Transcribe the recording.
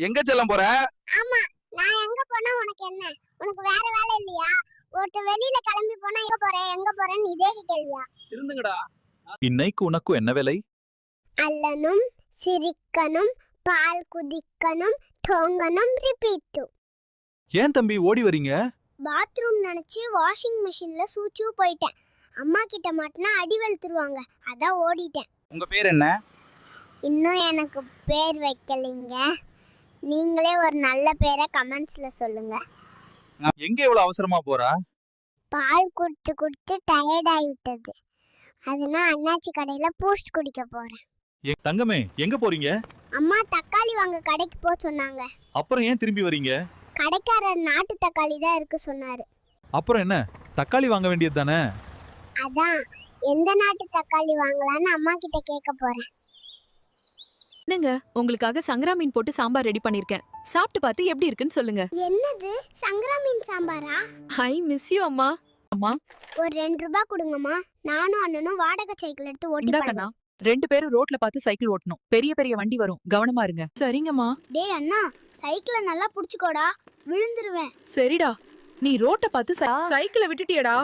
எங்க செல்லம் போற? ஆமா, நான் எங்க போனா உனக்கு என்ன? உனக்கு வேற வேலை இல்லையா? ஒருத்த வெளியில கிளம்பி போனா எங்க போறேன்னு இதே கேள்வியா? திருந்துங்கடா. இன்னைக்கு உனக்கு என்ன வேலை? அல்லனும் சிரிக்கணும் பால் குடிக்கணும் தூங்கணும் ரிப்பீட். ஏன் தம்பி ஓடி வரீங்க? பாத்ரூம் நினைச்சு வாஷிங் மிஷின்ல சூச்சு போயிட்டேன். அம்மா கிட்ட மாட்டினா அடி வெளுத்துருவாங்க, அதான் ஓடிட்டேன். உங்க பேர் என்ன? இன்னும் எனக்கு பேர் வைக்கலைங்க. நீங்களே ஒரு நல்ல பேரை கமெண்ட்ஸ்ல சொல்லுங்க. எங்க இவ்வளவு அவசரமா போறா? பால் குடித்து குடித்து டயர்ட் ஆகிவிட்டது, அதனால அண்ணாச்சி கடையில பூஸ்ட் குடிக்க போறேன். தங்கமே எங்க போறீங்க? அம்மா தக்காளி வாங்க கடைக்கு போ சொன்னாங்க. அப்புறம் ஏன் திரும்பி வரீங்க? கடைக்காரர் நாட்டு தக்காளி தான் இருக்கு சொன்னாரு. அப்புறம் என்ன, தக்காளி வாங்க வேண்டியது தானே? அதான் எந்த நாட்டு தக்காளி வாங்கலாம்னு அம்மா கிட்ட கேட்க போறேன். என்னங்க, உங்களுக்காக சங்கரா மீன் போட்டு சாம்பார் ரெடி பண்ணிருக்கேன். சாப்பிட்டு பார்த்து எப்படி இருக்குன்னு சொல்லுங்க. என்னது சங்கரா மீன் சாம்பாரா? ஐ மிஸ் யூ அம்மா. அம்மா ஒரு 2 ரூபாய் கொடுங்கம்மா, நானும் அண்ணனும் வாடகை சைக்கிள் எடுத்து ஓட்டி இந்தா போறோம். கண்ணா, 2 பேரும் ரோட்ல பார்த்து சைக்கிள் ஓட்டணும். பெரிய பெரிய வண்டி வரும், கவனமா இருங்க. சரிங்கம்மா. டேய் அண்ணா, சைக்கிளை நல்லா புடிச்சுக்கோடா, விழுந்துருவேன். சரிடா, நீ ரோட்ட பார்த்து சைக்கிளை விட்டுட்டியடா.